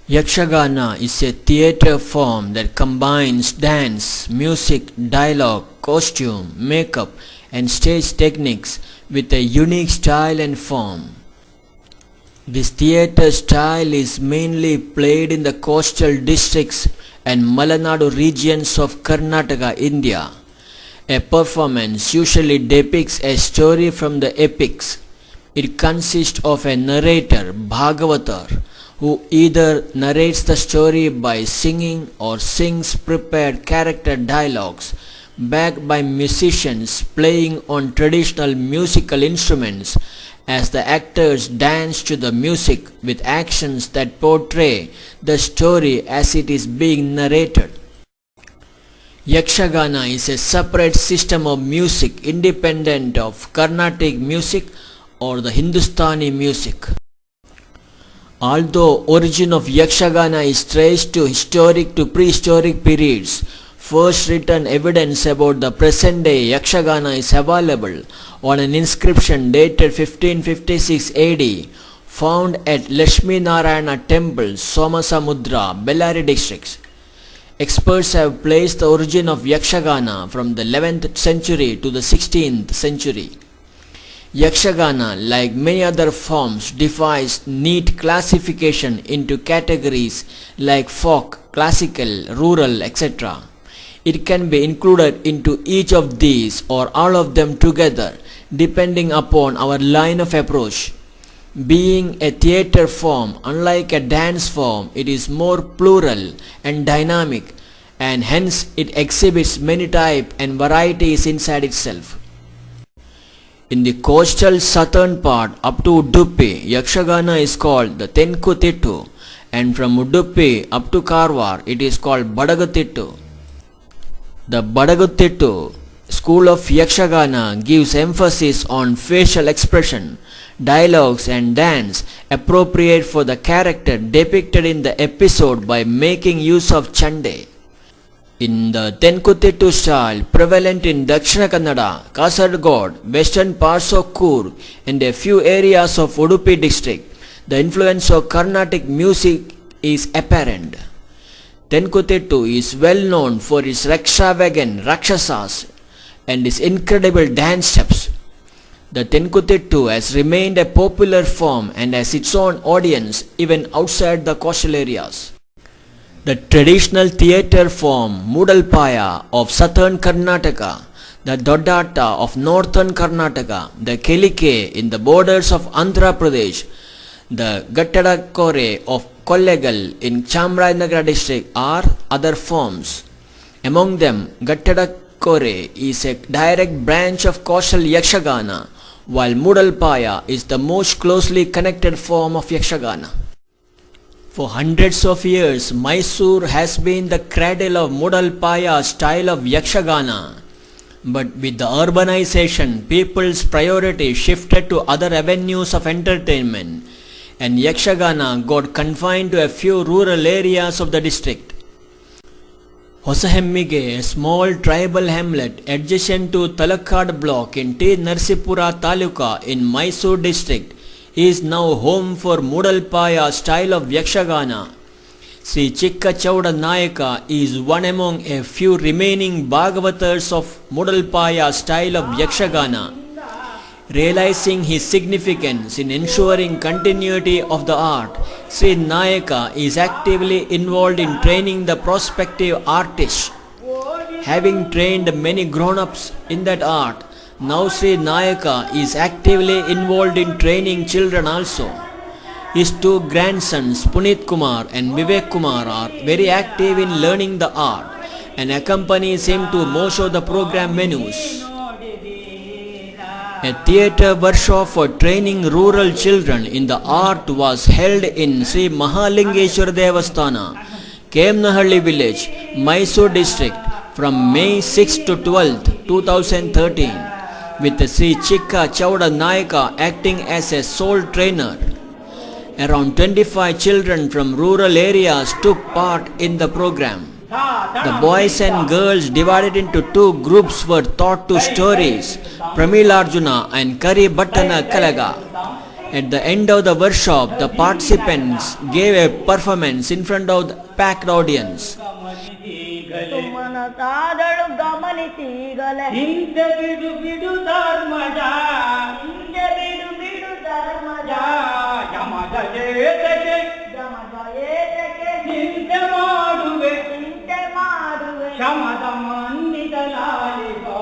Yakshagana is a theatre form that combines dance, music, dialogue, costume, makeup, and stage techniques with a unique style and form. This theatre style is mainly played in the coastal districts and Malanadu regions of Karnataka, India. A performance usually depicts a story from the epics. It consists of a narrator, Bhagavatar, who either narrates the story by singing or sings prepared character dialogues, backed by musicians playing on traditional musical instruments as the actors dance to the music with actions that portray the story as it is being narrated. Yakshagana is a separate system of music independent of Carnatic music or the Hindustani music. Although origin of Yakshagana is traced to historic to prehistoric periods, first written evidence about the present day Yakshagana is available on an inscription dated 1556 AD found at Lakshmi Narayana Temple, Somasamudra, Bellary districts. Experts have placed the origin of Yakshagana from the 11th century to the 16th century. Yakshagana, like many other forms, defies neat classification into categories like folk, classical, rural, etc. It can be included into each of these or all of them together, depending upon our line of approach. Being a theatre form, unlike a dance form, it is more plural and dynamic, and hence it exhibits many types and varieties inside itself. In the coastal southern part up to Udupi, Yakshagana is called the Tenkutittu, and from Udupi up to Karwar it is called Badagatittu. The Badagatittu school of Yakshagana gives emphasis on facial expression, dialogues and dance appropriate for the character depicted in the episode by making use of Chande. In the Tenkutittu style prevalent in Dakshina Kannada, Kasaragod, western parts of Coorg and a few areas of Udupi district, the influence of Carnatic music is apparent. Tenkutittu is well known for its extravagant Rakshasas and its incredible dance steps. The Tenkutittu has remained a popular form and has its own audience even outside the coastal areas. The traditional theatre form Mudalpaya of southern Karnataka, the Dodata of northern Karnataka, the Kelike in the borders of Andhra Pradesh, the Gattadakore of Kollegal in Chamarajanagar district are other forms. Among them, Gattadakore is a direct branch of coastal Yakshagana, while Mudalpaya is the most closely connected form of Yakshagana. For hundreds of years, Mysore has been the cradle of Mudalpaya style of Yakshagana. But with the urbanization, people's priority shifted to other avenues of entertainment, and Yakshagana got confined to a few rural areas of the district. Hosahemmige, a small tribal hamlet adjacent to Talakkad block in T. Narsipura Taluka in Mysore district, is now home for Mudalpaya style of Yakshagana. Sri Chikka Chauda Nayaka is one among a few remaining Bhagavatars of Mudalpaya style of Yakshagana. Realizing his significance in ensuring continuity of the art, Sri Nayaka is actively involved in training the prospective artists. Having trained many grown-ups in that art, now Sri Nayaka is actively involved in training children also. His two grandsons Puneet Kumar and Vivek Kumar are very active in learning the art and accompanies him to most of the program menus. A theatre workshop for training rural children in the art was held in Sri Mahalingeshwara Devasthana, Kemnahalli village, Mysore district from May 6 to 12, 2013. With Sri Chikka Chauda Nayaka acting as a sole trainer. Around 25 children from rural areas took part in the program. The boys and girls divided into two groups were taught two stories, Pramilarjuna and Kari Bhattana Kalaga. At the end of the workshop, the participants gave a performance in front of the packed audience. ಸುಮ್ಮನಸಾದಳು ಗಮನಿಸಿಗಲೆ ಹಿಂದೆ ಬಿಡು ಬಿಡು ಧರ್ಮಜ ಹಿಂದೆ ಬಿಡು ಬಿಡು ಧರ್ಮಜ ಯಮಜ ಏತಕ್ಕೆ ಯಮಜ ಏತಕ್ಕೆ ಹಿಂದೆ ಮಾಡುವೆ ಚಿಂತೆ ಮಾಡುವೆ ಶಮದ ಮಂದಿದಲಾಲಿಗೋ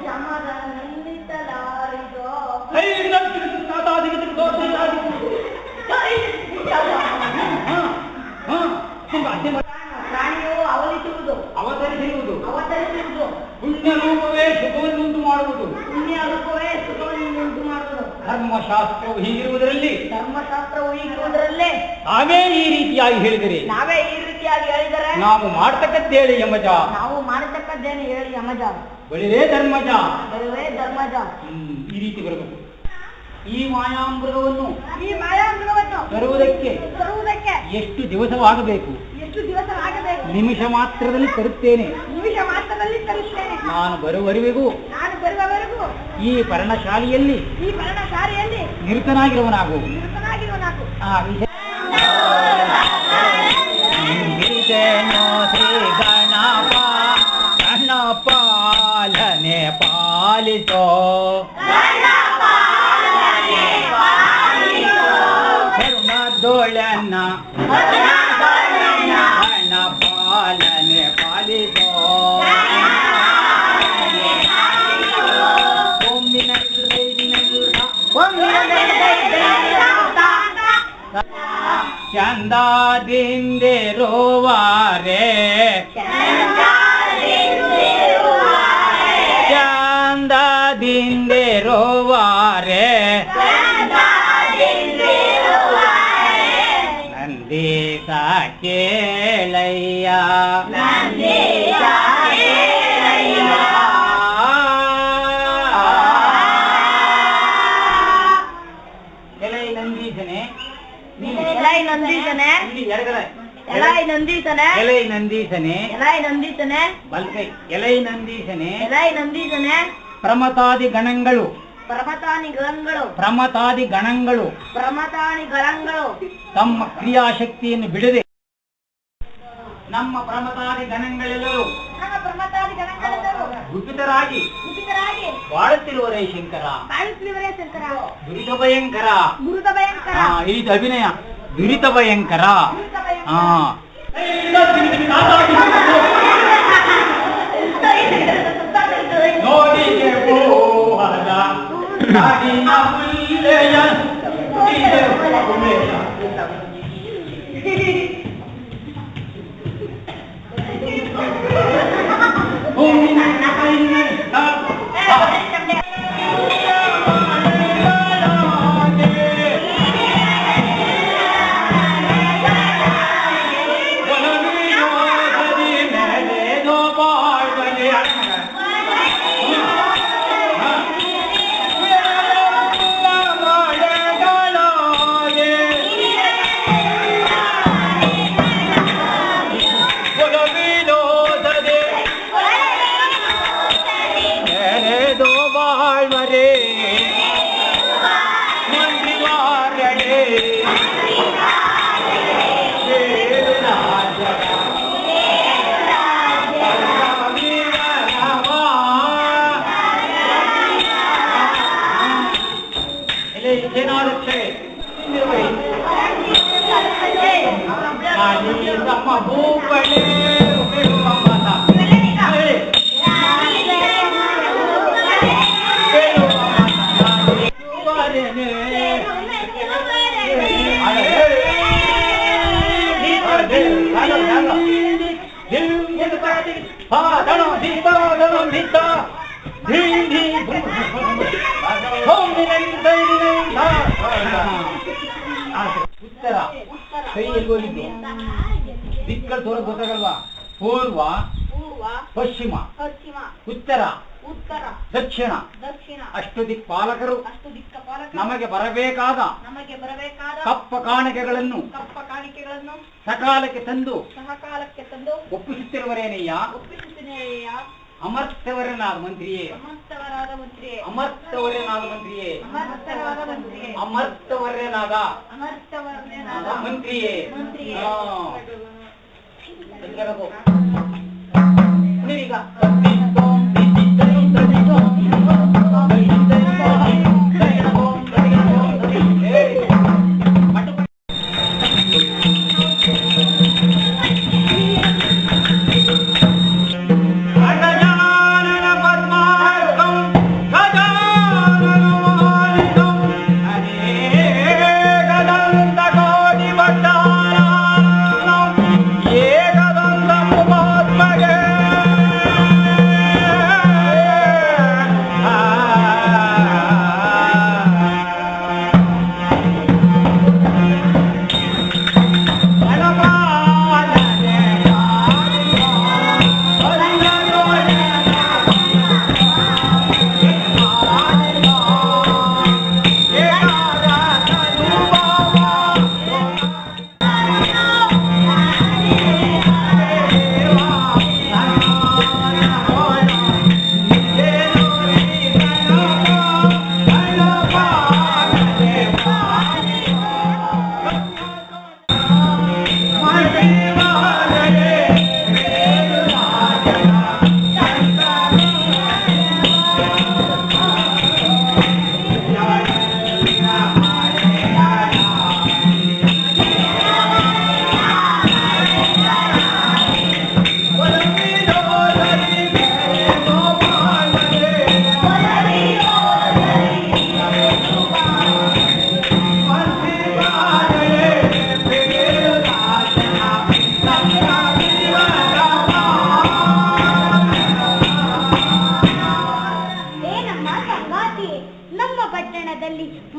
ಶಮದ ನಂದಿತಲಾರಿಗೋ ಪ್ರಾಣಿಯು ಅವಲಿಸುವುದು ಅವತರಿಸಿರುವುದು ಅವತರಿಸುವುದು ಪುಣ್ಯ ರೂಪವೇ ಸುಖವನ್ನುಂಟು ಮಾಡುವುದು ಪುಣ್ಯ ರೂಪವೇ ಸುಖವನ್ನುಂಟು ಮಾಡುವುದು ಧರ್ಮಶಾಸ್ತ್ರವು ಹೀಗಿರುವುದರಲ್ಲಿ ಧರ್ಮಶಾಸ್ತ್ರವು ಹೀಗಿರುವುದರಲ್ಲೇ ನಾವೇ ಈ ರೀತಿಯಾಗಿ ಹೇಳಿದರೆ ನಾವೇ ಈ ರೀತಿಯಾಗಿ ಹೇಳಿದರೆ ನಾವು ಮಾಡ್ತಕ್ಕದ್ದೇಳಿ ಯಮಜ ನಾವು ಮಾಡತಕ್ಕದ್ದೇನು ಹೇಳಿ ಯಮಜ ಬಳಿರೇ ಧರ್ಮಜ ಬರುವೇ ಧರ್ಮಜ ಈ ರೀತಿ ಬರಬೇಕು. ಈ ಮಾಯಾಮೃಗವನ್ನು ಈ ಮಾಯಾಮೃಗವನ್ನು ತರುವುದಕ್ಕೆ ಎಷ್ಟು ದಿವಸವಾಗಬೇಕು? ಎಷ್ಟು ದಿವಸ ಆಗಬೇಕು? ನಿಮಿಷ ಮಾತ್ರದಲ್ಲಿ ತರುತ್ತೇನೆ. ನಿಮಿಷ ಮಾತ್ರದಲ್ಲಿ ತರುತ್ತೇನೆ. ನಾನು ಬರುವವರೆಗೂ ಈ ಪರ್ಣಶಾಲೆಯಲ್ಲಿ ನಿರತನಾಗಿರುವನಾಗು. ಆ ವಿಷಯ ಶ್ರೀ ಗಣಪ ಗಣಪಾಲನೆ ಪಾಲಿಸೋ ಕರುಣದೊಳನ್ನ ಗಣಪಾಲನೆ ಪಾಲಿಸೋ ಚಂದಾದಿಂದೆ ರೋವಾರೆ ಚಂದಾದಿಂದೆ ರೋವಾರೆ ನಂದೀಸ ಕೇಳಯ್ಯ ನಂದೀಸನೆ ಬಲ್ಕೈ ಎಲೈ ನಂದೀಸನೆ ಪ್ರಮತಾದಿ ಗಣಗಳು ತಮ್ಮ ಕ್ರಿಯಾಶಕ್ತಿಯನ್ನು ಬಿಡದೆ ನಮ್ಮ ಪ್ರಮತಾದಿ ಗಣಗಳೆಲ್ಲರೂ ಗುಪಿತರಾಗಿ ಬಾಳುತ್ತಿರುವರೇ ಶಂಕರ ದುರಿತ ಭಯಂಕರ. ಇದು ಅಭಿನಯ ದುರಿತ ಭಯಂಕರ. ನೋಡಿಗೆ ಹೋದ ನಾಡಿನ ಮುಲ್ಲೆಯ ಉತ್ತರ ಕೈ ಎಲ್ಲಿ ಹೋಗಿದ್ದು? ದಿಕ್ಕಲ್ ತೋರ ಗೊತ್ತಾಗಲ್ವಾ? ಪೂರ್ವ ಪಶ್ಚಿಮ ಉತ್ತರ ದಕ್ಷಿಣ ಅಷ್ಟು ದಿಕ್ಪಾಲಕರು ನಮಗೆ ಬರಬೇಕಾದ ಕಪ್ಪ ಕಾಣಿಕೆಗಳನ್ನು ಸಕಾಲಕ್ಕೆ ತಂದು ಒಪ್ಪಿಸುತ್ತಿರುವರೇನಯ್ಯ. ಅಮರ್ತವರನಾದ ಮಂತ್ರಿಯೇ ಅಮರ್ತವಾದ ಮಂತ್ರಿಯೇ, ಅಮರ್ತವರ್ಯನಾದ ಮಂತ್ರಿಯೇ, ಅಮರ್ತವಾದ ಮಂತ್ರಿಯೇ, ಅಮರ್ತವರ್ಯನಾದ ಅಮರ್ತವಾದ ಮಂತ್ರಿಯೇ. ಮಂತ್ರಿಯೇ. ಹಾ. ಎಲ್ಲಿರಬೇಕು? ನೀವೀಗ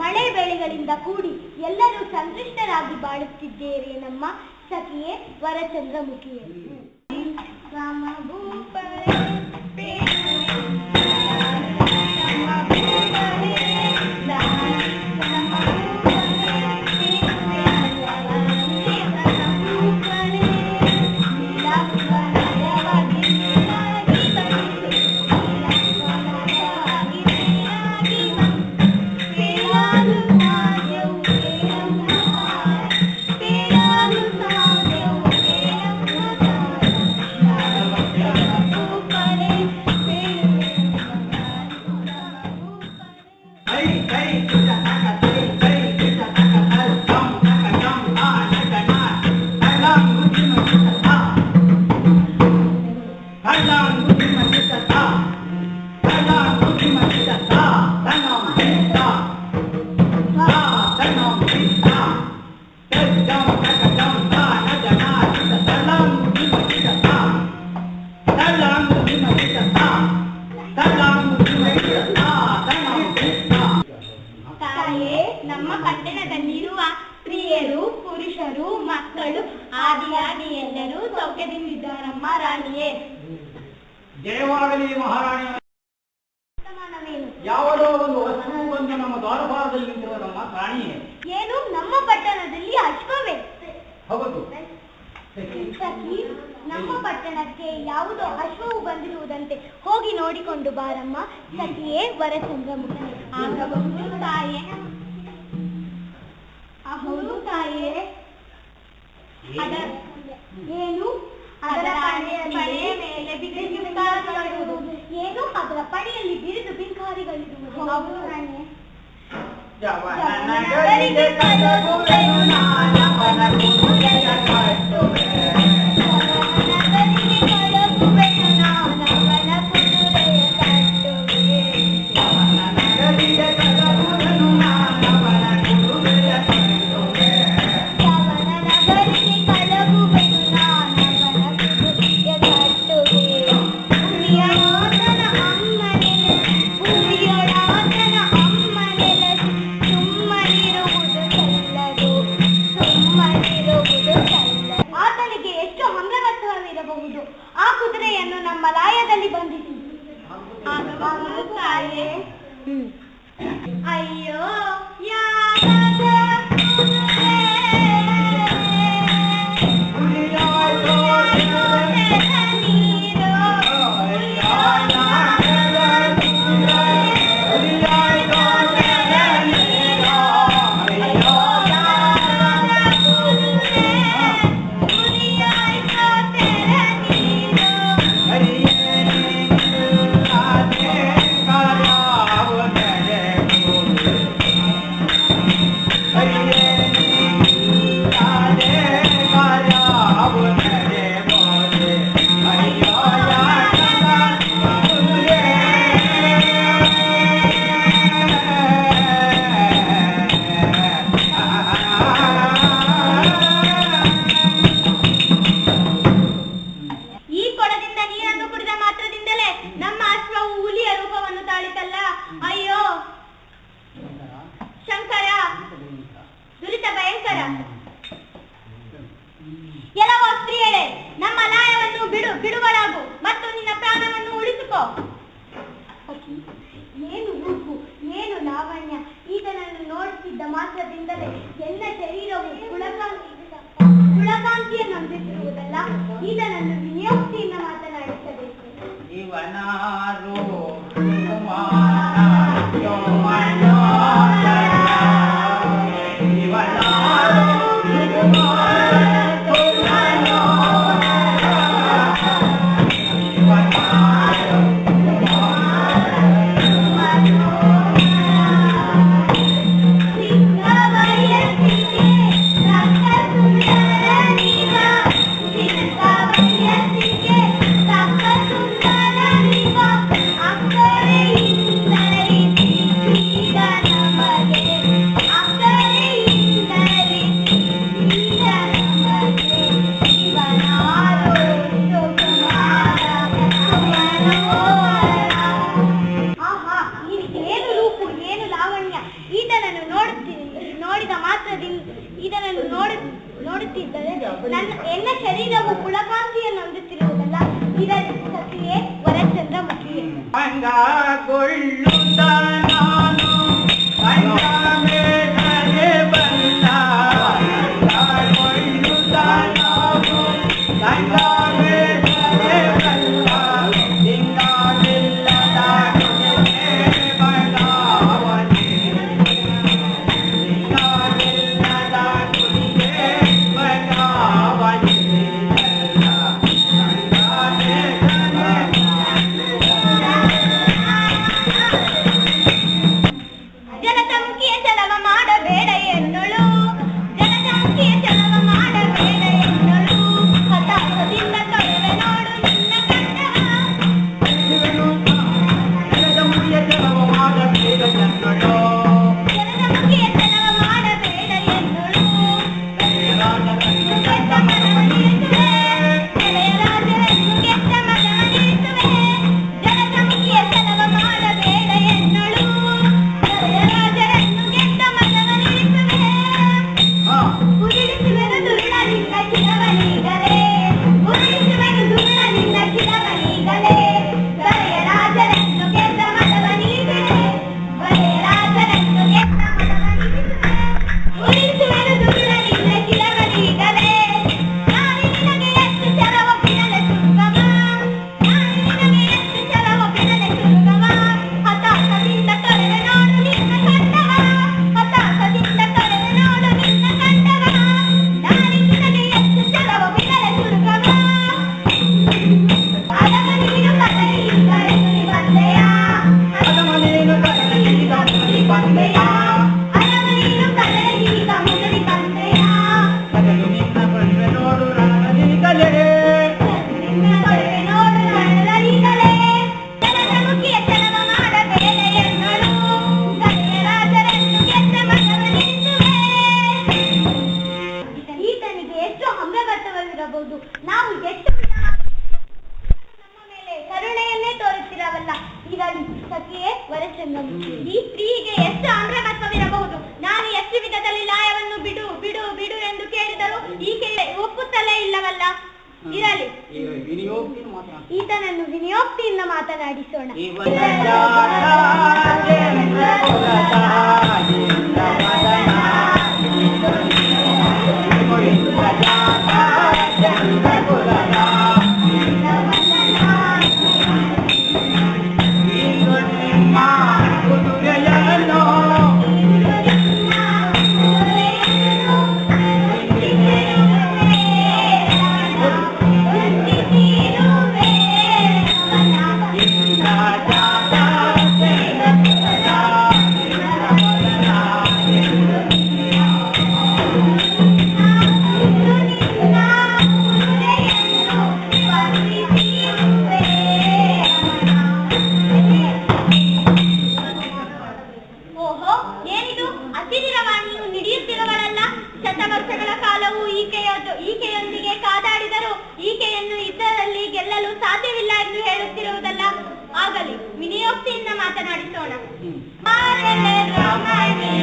ಮಳೆ ಬೆಳೆಗಳಿಂದ ಕೂಡಿ ಎಲ್ಲರೂ ಸಂತೃಷ್ಟರಾಗಿ ಬಾಳುತ್ತಿದ್ದೇವೆ ನಮ್ಮ ಸಖಿಯೇ ವರಚಂದ್ರಮುಖಿಯೇ. ನಮ್ಮ ಪಟ್ಟಣದಲ್ಲಿರುವ ಸ್ತ್ರೀಯರು, ಪುರುಷರು, ಮಕ್ಕಳು ಆದಿಯಾಗಿ ಎಲ್ಲರೂ ಸೌಖ್ಯದಿಂದಿದ್ದಾರಮ್ಮ ರಾಣಿಯೇ. ಜಯವಾಗಲಿ ಮಹಾರಾಣಿ. ಯಾವುದೋ ಒಂದು ವಸ್ತು ಬಂದು ನಮ್ಮ ದ್ವಾರಪಾಲದಲ್ಲಿ ನಿಂತಿರುವ ನಮ್ಮ ರಾಣಿಯೇ. ಏನು ನಮ್ಮ ಪಟ್ಟಣದಲ್ಲಿ ಅಶ್ವವೇ? ಹೌದು ಸಖಿ, ನಮ್ಮ ಪಟ್ಟಣಕ್ಕೆ ಯಾವುದೋ ಅಶ್ವವು ಬಂದಿರುವುದಂತೆ ಹೋಗಿ ನೋಡಿಕೊಂಡು ಬಾರಮ್ಮ ಸಖಿಯೇ ವರಚಂದ್ರಮುಖಿ. ಆಗಬಹುದು ತಾಯೇ. ಹೌದು ತಾಯೇ. ಏನು ಅದರ ಪಣೆಯ ಮೇಲೆ ಬಿಂಕಾರಿಗಳಿರುವುದು? ಏನು ಅದರ ಪಣೆಯಲ್ಲಿ ಬಿರಿದು ಬಿಂಕಾರಿಗಳಿರುವುದು? ಹೌದು ರಾಣಿ. ಯವನನಗರಿಗೆ ಕಲಗುವೆನು ನಾನವನ ಕುದುರೆಯ ಕಟ್ಟುವೆ. ಯವನನಗರಿಗೆ ಕಲಗುವೆನು ನಾನವನ ಕುದುರೆಯ ಕಟ್ಟುವೆ. ಯವನನಗರಿಗೆ ಕಲಗುವೆನು ನಾನವನ ಕುದುರೆಯ ಕಟ್ಟುವೆ. ಯವನನಗರಿಗೆ ಕಲಗುವೆನು ನಾನವನ ಕುದುರೆಯ ಕಟ್ಟುವೆ. ಭೂಮಿಯೊಳಾತನ ಅಮ್ಮನೆಲೆಸಿ, ಭೂಮಿಯೊಳಾತನ ಅಮ್ಮನೆಲೆಸಿ ಸುಮ್ಮನಿರುವುದು ಚೆಲ್ಲದು, ಸುಮ್ಮನಿರುವುದು ಚೆಲ್ಲದು. ಆತನಿಗೆ ಎಷ್ಟು ಹಂಗವತ್ವವಿರಬಹುದು? ಆ ಕುದುರೆಯನ್ನು ನಮ್ಮ ಲಾಯದಲ್ಲಿ ಬಂಧಿಸಿ. ತಾಯೇ. ಅಯ್ಯೋ ಯಾರದ ಕುದುರೆ, ಹುಲಿಯಾಯ್ತೋ ನೀರು, ಯಾನಗದ ಕುದುರೆ. ಅಯ್ಯೋ ಶಂಕರ ದುರಿತ ಭಯಂಕರ. ಎಲ್ಲವೋ ಸ್ತ್ರೀಯರೇ, ನಮ್ಮ ಲಾಯವನ್ನು ಬಿಡುವಳಾಗು ಮತ್ತು ನಿನ್ನ ಪ್ರಾಣವನ್ನು ಉಳಿಸಿಕೋ. ಏನು ರೂಪು, ಏನು ಲಾವಣ್ಯ! ಈತನನ್ನು ನೋಡುತ್ತಿದ್ದ ಮಾತ್ರದಿಂದಲೇ ಎಲ್ಲ ಶರೀರವು ಪುಳಕಾಂತಿಯನ್ನು ಹೊಂದಿರುವುದಲ್ಲ. ಈತನನ್ನು ವಿನಿಯೋಕ್ತಿಯಿಂದ ಮಾತನಾಡಿಸಬೇಕು. ಇವನಾರು ನೋಡುತ್ತಿದ್ದರೆ ಎಲ್ಲ ಶರೀರವು ಪುಳಕಾಂತಿಯನ್ನು ಹೊಂದುತ್ತಿರುವುದಲ್ಲ. ಇದರ ಸತಿಯೇ ವರಚಂದ್ರಮುಖಿಯೇ. ನಾವು ಎಷ್ಟು ನಮ್ಮ ಮೇಲೆ ಕರುಣೆಯನ್ನೇ ತೋರುತ್ತಿರವಲ್ಲ. ಇದನ್ನು ಸತಿಯೇ ವರಚಂದ್ರಮುಖಿ. ಈ ಸ್ತ್ರೀಗೆ ಎಷ್ಟು ಆಮ್ರಮತ್ವವಿರಬಹುದು. ನಾನು ಎಷ್ಟು ವಿಧದಲ್ಲಿ ಲಾಯವನ್ನು ಬಿಡು ಬಿಡು ಬಿಡು ಎಂದು ಕೇಳಿದರೂ ಈಕೆ ಒಪ್ಪುತ್ತಲೇ ಇಲ್ಲವಲ್ಲ. ಇರಲಿ, ಈತನನ್ನು ವಿನಿಯೋಕ್ತಿಯಿಂದ ಮಾತನಾಡಿಸೋಣ. ಮಾತನಾಡಿಸೋಣ. ಮಾರಲೆ ರಮಣಿ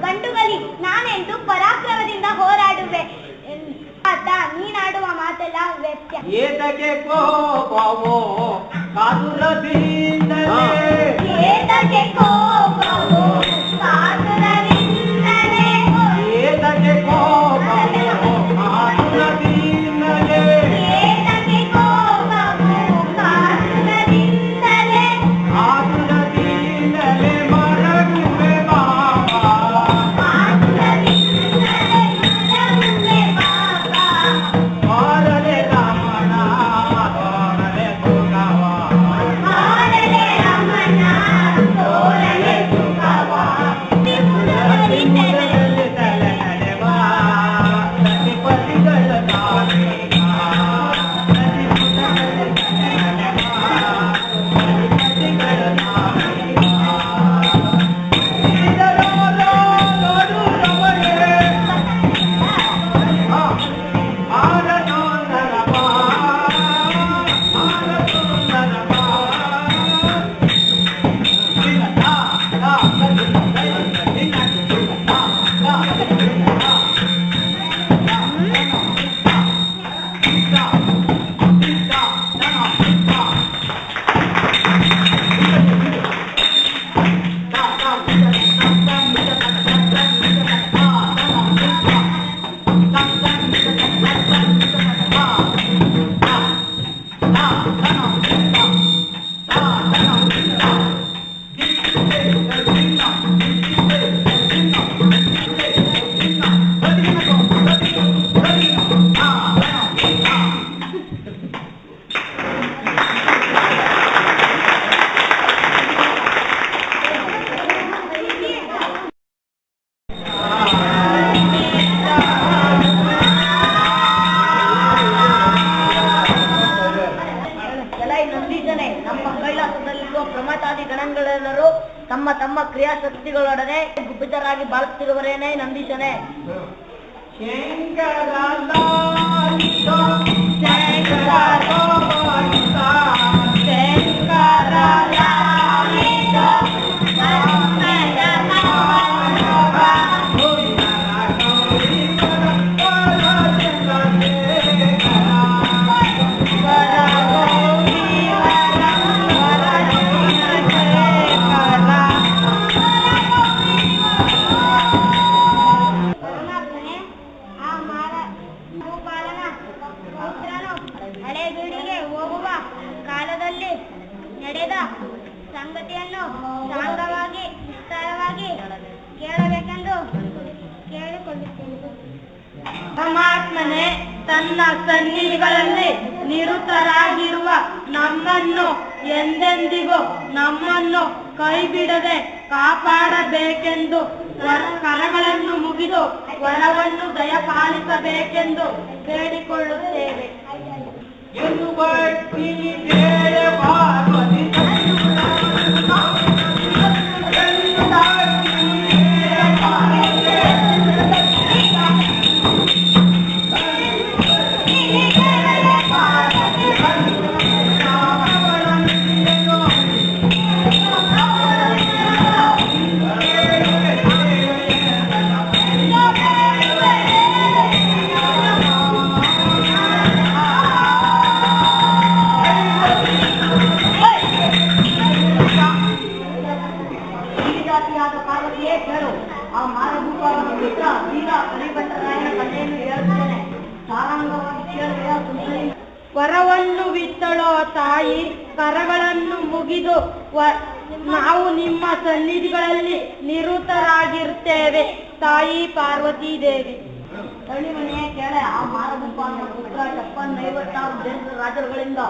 ಗಂಟುಗಲಿ ನಾನೆಂದು ಪರಾಕ್ರಮದಿಂದ ಹೋರಾಡುವೆ. ನೀನಾಡುವ ಮಾತೆಲ್ಲ ವ್ಯತ್ಯ. ಏತಕ್ಕೆ ಕೋಪವೋ ಕಾತುರದಿಂದಲೇ, ಏತಕ್ಕೆ ಕೋಪವೋ ಕಾತುರದಿಂದಲೇ, ಏತಕ್ಕೆ ಕೋಪವೋ ಕಾತುರದಿಂದಲೇ, ಏತಕ್ಕೆ ಕೋಪವೋ ಕಾತುರದಿಂದಲೇ, ಕಾತುರದಿಂದಲೇ ಮರಗುವೆ ಬಾಬಾ, ಕಾತುರದಿಂದಲೇ ಮರಗುವೆ ಬಾಬಾ. ಮಾರಲೆ ರಮಣ ತೋರಲೆ ಸುಖವ, ಮಾರಲೆ ರಮಣ ತೋರಲೆ ಸುಖವ. ಮುದದಲ್ಲಿ ತಲೆ ನಡೆವ ಸತಿಪತಿಗಳ ನಾವೇಗ, ಸತಿಪತಿಗಳ ತಲೆ ನಡೆವ ಸತಿಪತಿಗಳ ನಾವೇಗ. ಇದರವರ ನೋಡು ರಮಣೆ, ಆರನೋಂದರವ, ಆರನೋಂದರವ. ಎಲೈ ನಂದೀಶನೇ, ನಮ್ಮ ಕೈಲಾಸದಲ್ಲಿರುವ ಪ್ರಮಥಾದಿ ಗಣಗಳೆಲ್ಲರೂ ತಮ್ಮ ತಮ್ಮ ಕ್ರಿಯಾಶಕ್ತಿಗಳೊಡನೆ ಗುಪ್ಪಿತರಾಗಿ ಬಾಳುತ್ತಿರುವರೇನೇ ನಂದೀಶನೇ. ಶಂಕರ ಲಾಲಿತ, ಶಂಕರ ಲಾಲಿತ, ಶಂಕರ ಲಾಲಿತ, ನಮ್ಮಯ ಮಾನವ, ಹುರಿಯರ ಗೌರಿವರ ವರಚಂದ್ರಶೇಖರ, ವರ ಗೌರಿವರ ವರಚಂದ್ರಶೇಖರ. ಪರಮಾತ್ಮನೇ, ಆ ಭೂಪಾಲನ ಪುತ್ರನು ಹಳೆಬೀಡಿಗೆ ಹೋಗುವ ಕಾಲದಲ್ಲಿ ನಡೆದ ಸಂಗತಿಯನ್ನು ಶಾಂತವಾಗಿ ವಿಸ್ತಾರವಾಗಿ ಕೇಳಬೇಕೆಂದು ಕೇಳಿಕೊಳ್ಳುತ್ತೇನೆ. ಪರಮಾತ್ಮನೇ, ತನ್ನ ಸನ್ನಿಧಿಗಳಲ್ಲಿ ನಿರುತರಾಗಿರುವ ನಮ್ಮನ್ನು ಎಂದೆಂದಿಗೂ ನಮ್ಮನ್ನು ಕೈಬಿಡದೆ ಕಾಪಾಡಬೇಕೆಂದು ಕರಗಳನ್ನು ಮುಗಿದು ವರವನ್ನು ದಯಪಾಲಿಸಬೇಕೆಂದು ಬೇಡಿಕೊಳ್ಳುತ್ತೇವೆ. ಎಂದು ಭಕ್ತಿಲಿ ಬೇರೆ ಪಾರ್ವತಿ ¡Vamos! ತಾಯಿ ಕರಗಳನ್ನು ಮುಗಿದು ನಾವು ನಿಮ್ಮ ಸನ್ನಿಧಿಗಳಲ್ಲಿ ನಿರತರಾಗಿರ್ತೇವೆ. ತಾಯಿ ಪಾರ್ವತಿ ದೇವಿ. ಹಳ್ಳಿ ಮನೆಯ ಕೇಳ ಆ ಮಾರಗುಪ್ಪ ಪುತ್ರ 56 ದೇಶದ ರಾಜರುಗಳಿಂದ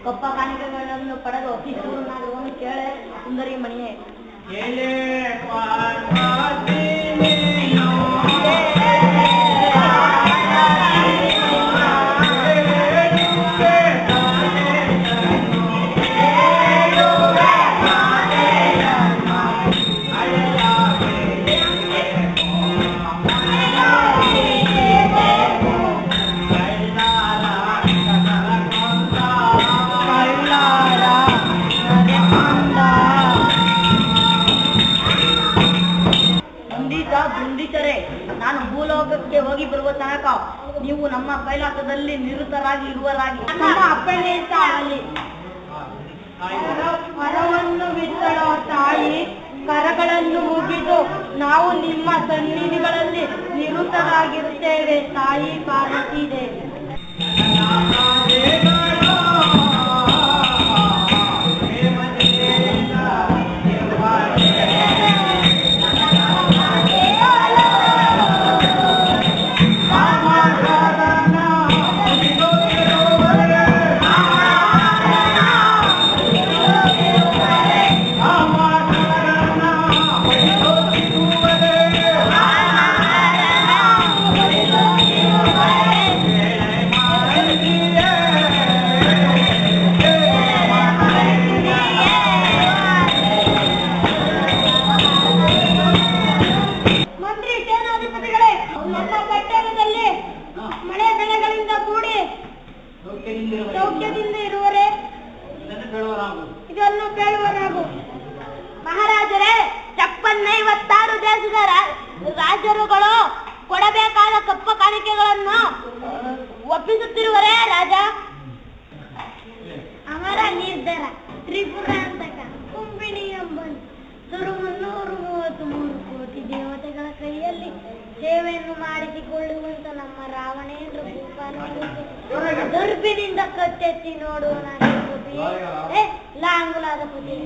ಕಪ್ಪ ಕಾಣಿಕೆಗಳನ್ನು ಪಡೆದು ಅತಿ ಶೂರನಾಗುವನು ಕೇಳೆ ಸುಂದರಿ ಮನೆಯೇ. ನಾನು ಭೂಲೋಕಕ್ಕೆ ಹೋಗಿ ಬರುವ ತನಕ ನೀವು ನಮ್ಮ ಕೈಲಾಸದಲ್ಲಿ ನಿರತರಾಗಿ ಇರುವರಾಗಿ ನಮ್ಮ ಅಪ್ಪಣೆ ಸಾಗಲಿ. ಮರವನ್ನು ಬಿತ್ತಳೋ ತಾಯಿ ಕರಗಳನ್ನು ಮುಗಿದು ನಾವು ನಿಮ್ಮ ಸನ್ನಿಧಿಗಳಲ್ಲಿ ನಿರತರಾಗಿರುತ್ತೇವೆ. ತಾಯಿ ಪಾರ್ವತಿ ದೇವಿ. ಸೌಖ್ಯದಿಂದ ಇರುವರೆ ಇದನ್ನು ಕೇಳುವರಾಗು. ಮಹಾರಾಜರೇ, 56 ದೇಶದ ರಾಜರುಗಳು ಕೊಡಬೇಕಾದ ಕಪ್ಪ ಕಾಣಿಕೆಗಳನ್ನು ಒಪ್ಪಿಸುತ್ತಿರುವರೇ ರಾಜ? ಅವರ ನಿರ್ಧಾರ ತ್ರಿಪುರಾಂತಕ ಕುಂಬಿಣಿ ಎಂಬನು 333 ಕೋಟಿ ದೇವತೆಗಳ ಕೈಯಲ್ಲಿ ಸೇವೆಯನ್ನು ಮಾಡಿಸಿಕೊಳ್ಳುವಂತ ನಮ್ಮ ರಾವಣೇಂದ್ರ ದುರ್ಬಿನಿಂದ ಕತ್ತೆತ್ತಿ ನೋಡುವ ಲಾಂಗುಲಾದ ಪುತಿ.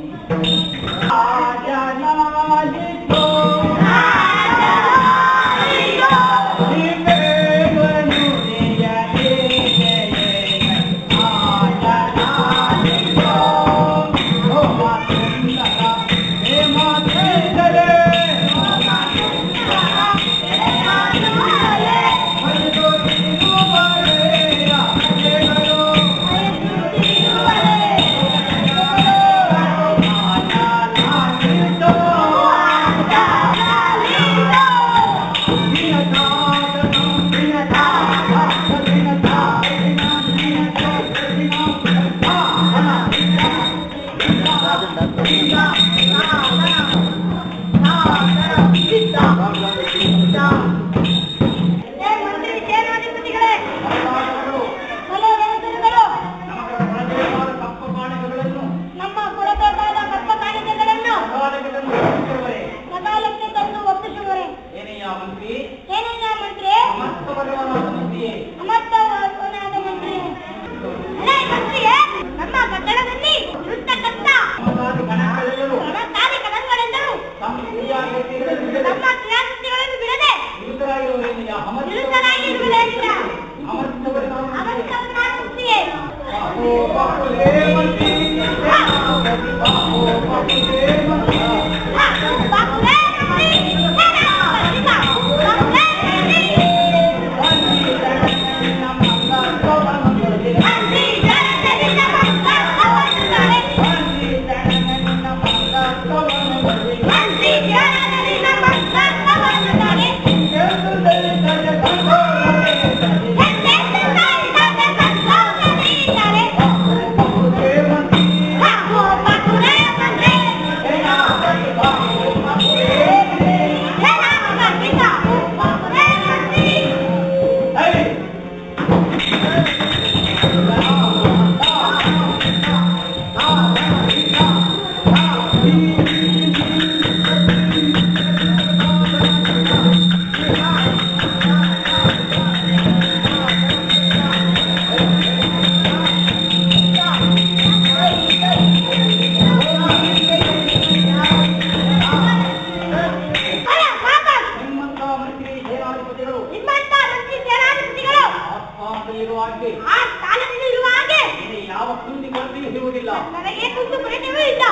ಇಲ್ಲ. ನನಗೆ ಕುಂದು ಕುರಿತವೂ ಇಲ್ಲ.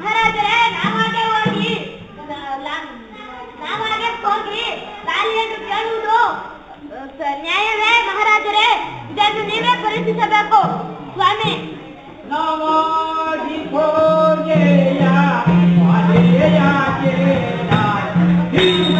ಮಹಾರಾಜರೇ, ನಾವಾಗೆ ಹೋಗಿ ಲಾಲಿಯನ್ನು ಕೇಳುವುದು ನ್ಯಾಯವೇ? ಮಹಾರಾಜರೇ, ಇದನ್ನು ನೀವೇ ಪರೀಕ್ಷಿಸಬೇಕು. ಸ್ವಾಮಿ, ನಮಾಜಿ ಭೋಜೇಯ ವಾಜೇಯ ಜೇನ ಹಿಂದ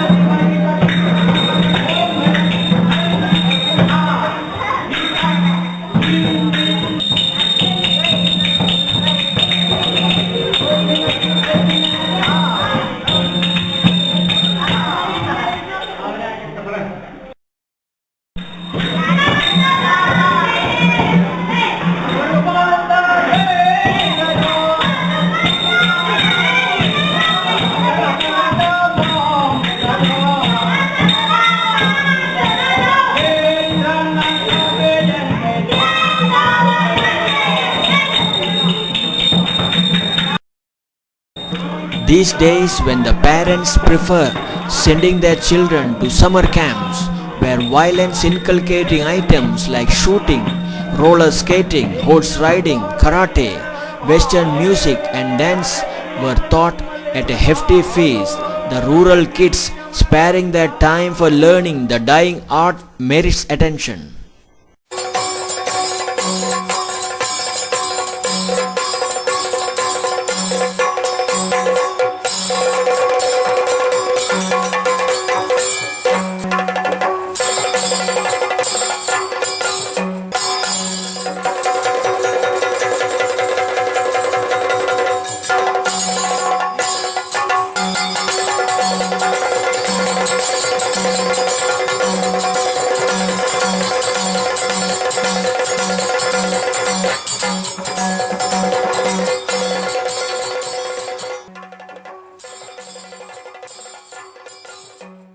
These days, when the parents prefer sending their children to summer camps where violence inculcating items like shooting, roller skating, horse riding, karate, western music and dance were taught at a hefty fees, the rural kids sparing their time for learning the dying art merits attention.